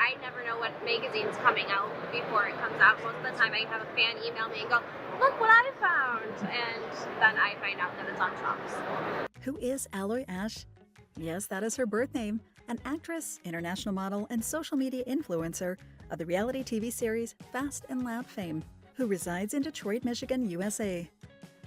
I never know what magazine's coming out before it comes out. Most of the time, I have a fan email me and go, "Look what I found," and then I find out that it's on shops. Who is Alloy Ash? Yes, that is her birth name, an actress, international model, and social media influencer of the reality TV series Fast and Loud fame, who resides in Detroit, Michigan, USA.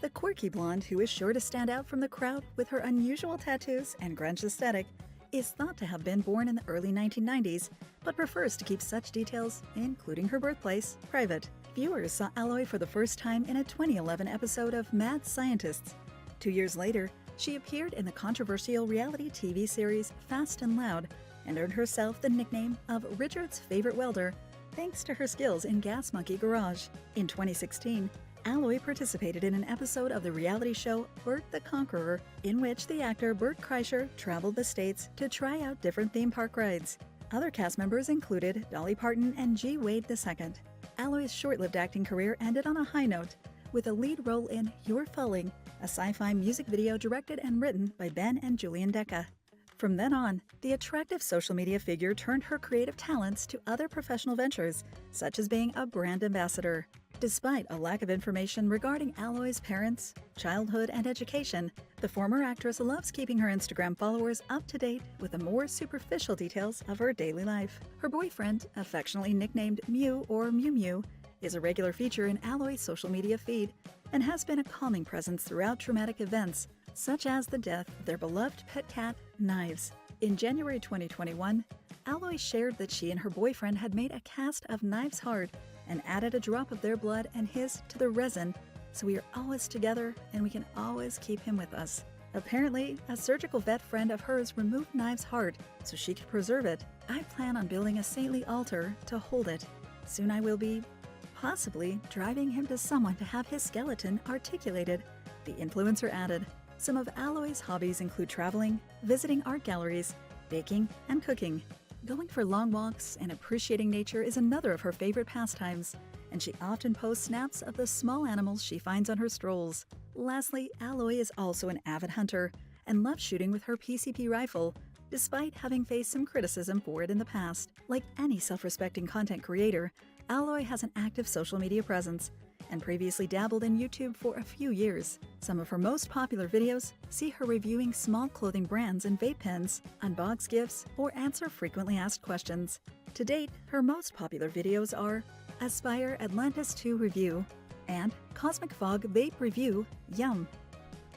The quirky blonde, who is sure to stand out from the crowd with her unusual tattoos and grunge aesthetic, is thought to have been born in the early 1990s, but prefers to keep such details, including her birthplace, private. Viewers saw Alloy for the first time in a 2011 episode of Mad Scientists. 2 years later, she appeared in the controversial reality TV series Fast and Loud and earned herself the nickname of Richard's favorite welder thanks to her skills in Gas Monkey Garage. In 2016, Alloy participated in an episode of the reality show Bert the Conqueror, in which the actor Bert Kreischer traveled the states to try out different theme park rides. Other cast members included Dolly Parton and G. Wade II. Alloy's short-lived acting career ended on a high note, with a lead role in You're Falling, a sci-fi music video directed and written by Ben and Julian Decca. From then on, the attractive social media figure turned her creative talents to other professional ventures, such as being a brand ambassador. Despite a lack of information regarding Alloy's parents, childhood, and education, the former actress loves keeping her Instagram followers up to date with the more superficial details of her daily life. Her boyfriend, affectionately nicknamed Mew or Mew Mew, is a regular feature in Alloy's social media feed and has been a calming presence throughout traumatic events, such as the death of their beloved pet cat, Knives. In January 2021, Alloy shared that she and her boyfriend had made a cast of Knives' heart and added a drop of their blood and his to the resin, so we are always together and we can always keep him with us. Apparently, a surgical vet friend of hers removed Knives' heart so she could preserve it. I plan on building a saintly altar to hold it. Soon I will be, possibly, driving him to someone to have his skeleton articulated, the influencer added. Some of Alloy's hobbies include traveling, visiting art galleries, baking, and cooking. Going for long walks and appreciating nature is another of her favorite pastimes, and she often posts snaps of the small animals she finds on her strolls. Lastly, Alloy is also an avid hunter and loves shooting with her PCP rifle, despite having faced some criticism for it in the past. Like any self-respecting content creator, Alloy has an active social media presence and previously dabbled in YouTube for a few years. Some of her most popular videos see her reviewing small clothing brands and vape pens, unbox gifts, or answer frequently asked questions. To date, her most popular videos are Aspire Atlantis 2 Review and Cosmic Fog Vape Review Yum,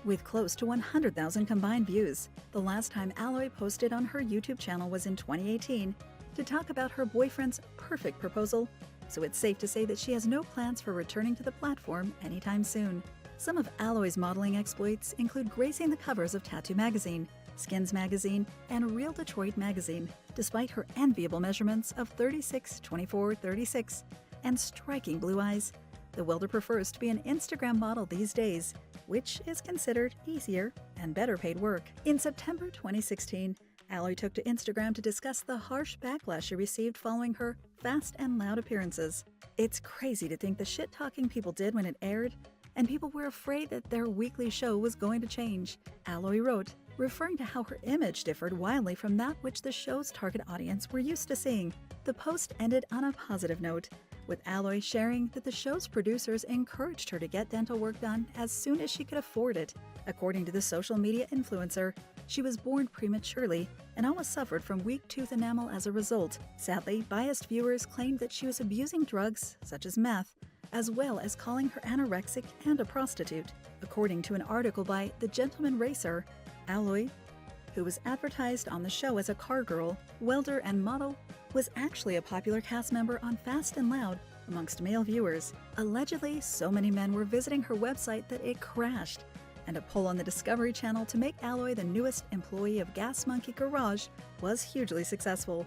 with close to 100,000 combined views. The last time Alloy posted on her YouTube channel was in 2018 to talk about her boyfriend's perfect proposal, so it's safe to say that she has no plans for returning to the platform anytime soon. Some of Alloy's modeling exploits include gracing the covers of Tattoo Magazine, Skins Magazine, and Real Detroit Magazine, despite her enviable measurements of 36, 24, 36, and striking blue eyes. The welder prefers to be an Instagram model these days, which is considered easier and better paid work. In September 2016, Alloy took to Instagram to discuss the harsh backlash she received following her Fast and Loud appearances. It's crazy to think the shit-talking people did when it aired, and people were afraid that their weekly show was going to change. Alloy wrote, referring to how her image differed wildly from that which the show's target audience were used to seeing. The post ended on a positive note, with Alloy sharing that the show's producers encouraged her to get dental work done as soon as she could afford it. According to the social media influencer, she was born prematurely and almost suffered from weak tooth enamel as a result. Sadly, biased viewers claimed that she was abusing drugs, such as meth, as well as calling her anorexic and a prostitute. According to an article by The Gentleman Racer, Alloy, who was advertised on the show as a car girl, welder, and model, was actually a popular cast member on Fast and Loud amongst male viewers. Allegedly, so many men were visiting her website that it crashed, and a poll on the Discovery Channel to make Alloy the newest employee of Gas Monkey Garage was hugely successful,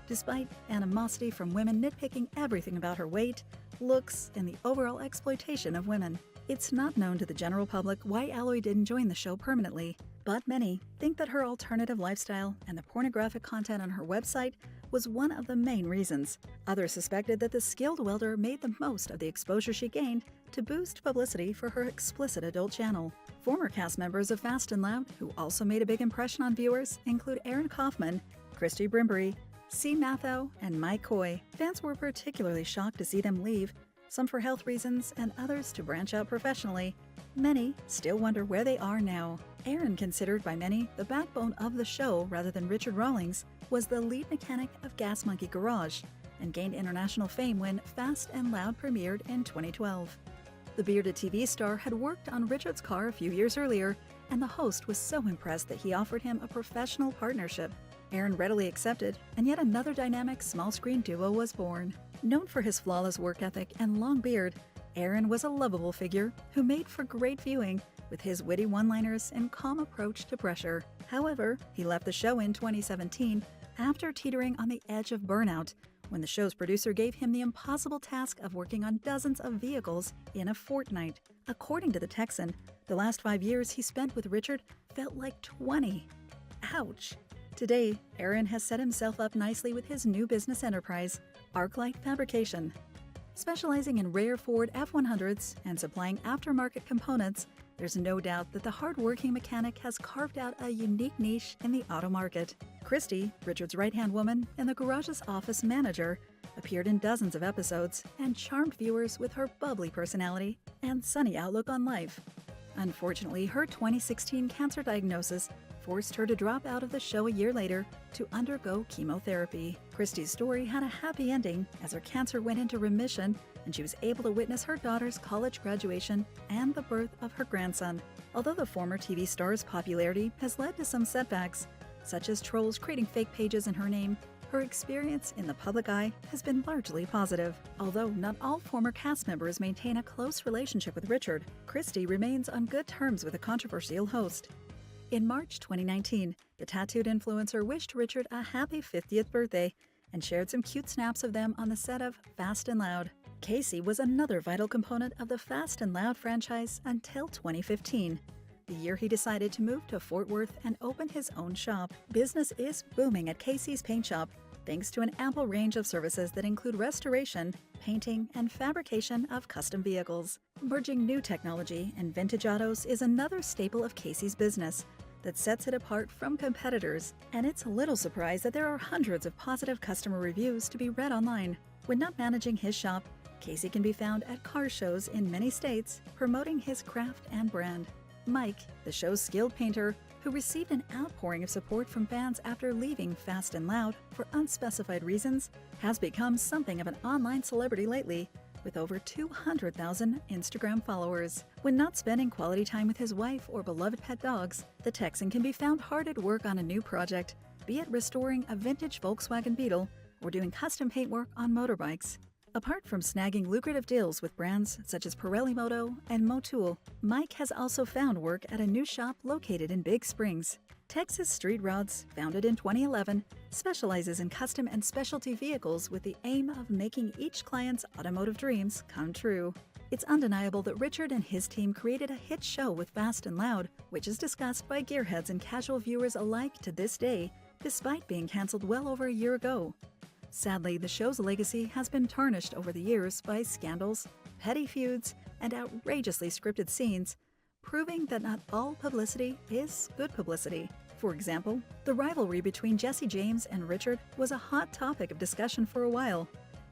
despite animosity from women nitpicking everything about her weight, looks, and the overall exploitation of women. It's not known to the general public why Alloy didn't join the show permanently, but many think that her alternative lifestyle and the pornographic content on her website was one of the main reasons. Others suspected that the skilled welder made the most of the exposure she gained to boost publicity for her explicit adult channel. Former cast members of Fast and Loud who also made a big impression on viewers include Aaron Kaufman, Christy Brimbury, C. Mathau and Mike Coy. Fans were particularly shocked to see them leave, some for health reasons and others to branch out professionally. Many still wonder where they are now. Aaron, considered by many the backbone of the show rather than Richard Rawlings, was the lead mechanic of Gas Monkey Garage and gained international fame when Fast and Loud premiered in 2012. The bearded TV star had worked on Richard's car a few years earlier, and the host was so impressed that he offered him a professional partnership. Aaron readily accepted, and yet another dynamic small-screen duo was born. Known for his flawless work ethic and long beard, Aaron was a lovable figure who made for great viewing with his witty one-liners and calm approach to pressure. However, he left the show in 2017 after teetering on the edge of burnout when the show's producer gave him the impossible task of working on dozens of vehicles in a fortnight. According to the Texan, the last 5 years he spent with Richard felt like 20. Ouch! Today, Aaron has set himself up nicely with his new business enterprise, Arclight Fabrication. Specializing in rare Ford F-100s and supplying aftermarket components, there's no doubt that the hard-working mechanic has carved out a unique niche in the auto market. Christy, Richard's right-hand woman and the garage's office manager, appeared in dozens of episodes and charmed viewers with her bubbly personality and sunny outlook on life. Unfortunately, her 2016 cancer diagnosis forced her to drop out of the show a year later to undergo chemotherapy. Christy's story had a happy ending as her cancer went into remission and she was able to witness her daughter's college graduation and the birth of her grandson. Although the former TV star's popularity has led to some setbacks, such as trolls creating fake pages in her name, her experience in the public eye has been largely positive. Although not all former cast members maintain a close relationship with Richard, Christy remains on good terms with the controversial host. In March 2019, the tattooed influencer wished Richard a happy 50th birthday and shared some cute snaps of them on the set of Fast and Loud. Casey was another vital component of the Fast and Loud franchise until 2015, the year he decided to move to Fort Worth and open his own shop. Business is booming at Casey's Paint Shop, thanks to an ample range of services that include restoration, painting, and fabrication of custom vehicles. Merging new technology and vintage autos is another staple of Casey's business that sets it apart from competitors, and it's a little surprise that there are hundreds of positive customer reviews to be read online. When not managing his shop, Casey can be found at car shows in many states, promoting his craft and brand. Mike, the show's skilled painter, who received an outpouring of support from fans after leaving Fast and Loud for unspecified reasons, has become something of an online celebrity lately, with over 200,000 Instagram followers. When not spending quality time with his wife or beloved pet dogs, the Texan can be found hard at work on a new project, be it restoring a vintage Volkswagen Beetle or doing custom paint work on motorbikes. Apart from snagging lucrative deals with brands such as Pirelli Moto and Motul, Mike has also found work at a new shop located in Big Springs. Texas Street Rods, founded in 2011, specializes in custom and specialty vehicles with the aim of making each client's automotive dreams come true. It's undeniable that Richard and his team created a hit show with Fast and Loud, which is discussed by gearheads and casual viewers alike to this day, despite being canceled well over a year ago. Sadly, the show's legacy has been tarnished over the years by scandals, petty feuds, and outrageously scripted scenes, proving that not all publicity is good publicity. For example, the rivalry between Jesse James and Richard was a hot topic of discussion for a while.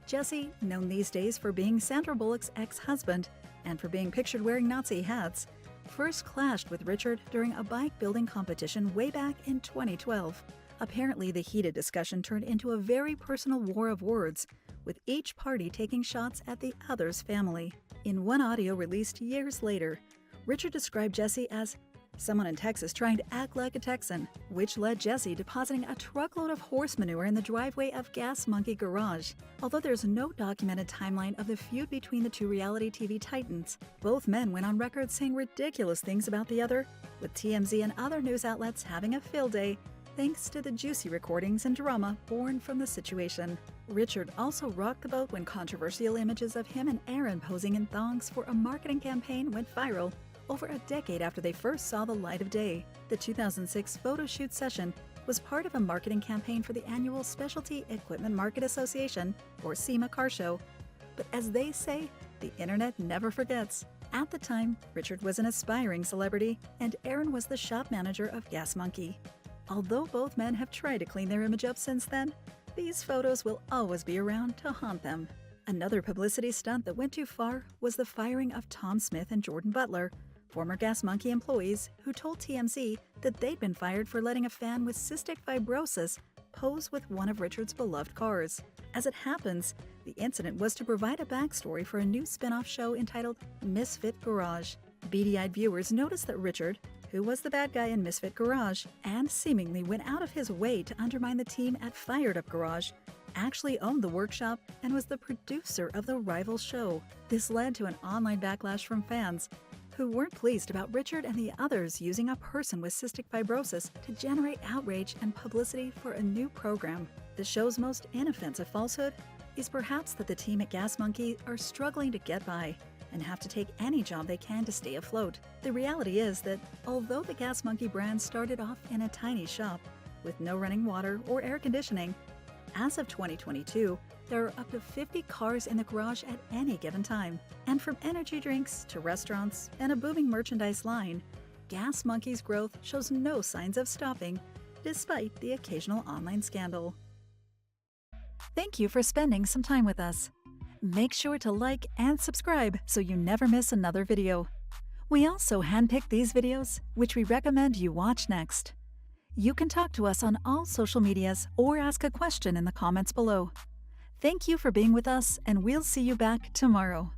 Jesse, known these days for being Sandra Bullock's ex-husband and for being pictured wearing Nazi hats, first clashed with Richard during a bike building competition way back in 2012. Apparently, the heated discussion turned into a very personal war of words, with each party taking shots at the other's family. In one audio released years later, Richard described Jesse as someone in Texas trying to act like a Texan, which led Jesse depositing a truckload of horse manure in the driveway of Gas Monkey Garage. Although there's no documented timeline of the feud between the two reality TV titans, both men went on record saying ridiculous things about the other, with TMZ and other news outlets having a field day thanks to the juicy recordings and drama born from the situation. Richard also rocked the boat when controversial images of him and Aaron posing in thongs for a marketing campaign went viral over a decade after they first saw the light of day. The 2006 photo shoot session was part of a marketing campaign for the annual Specialty Equipment Market Association, or SEMA car show. But as they say, the internet never forgets. At the time, Richard was an aspiring celebrity, and Aaron was the shop manager of Gas Monkey. Although both men have tried to clean their image up since then, These photos will always be around to haunt them. Another publicity stunt that went too far was the firing of Tom Smith and Jordan Butler, former Gas Monkey employees who told TMZ that they'd been fired for letting a fan with cystic fibrosis pose with one of Richard's beloved cars. As it happens, the incident was to provide a backstory for a new spin-off show entitled Misfit Garage. Beady-eyed viewers noticed that Richard, who was the bad guy in Misfit Garage and seemingly went out of his way to undermine the team at Fired Up Garage, actually owned the workshop and was the producer of the rival show. This led to an online backlash from fans who weren't pleased about Richard and the others using a person with cystic fibrosis to generate outrage and publicity for a new program. The show's most inoffensive falsehood is perhaps that the team at Gas Monkey are struggling to get by and have to take any job they can to stay afloat. The reality is that although the Gas Monkey brand started off in a tiny shop with no running water or air conditioning, as of 2022, there are up to 50 cars in the garage at any given time. And from energy drinks to restaurants and a booming merchandise line, Gas Monkey's growth shows no signs of stopping, despite the occasional online scandal. Thank you for spending some time with us. Make sure to like and subscribe so you never miss another video. We also handpick these videos, which we recommend you watch next. You can talk to us on all social medias or ask a question in the comments below. Thank you for being with us, and we'll see you back tomorrow.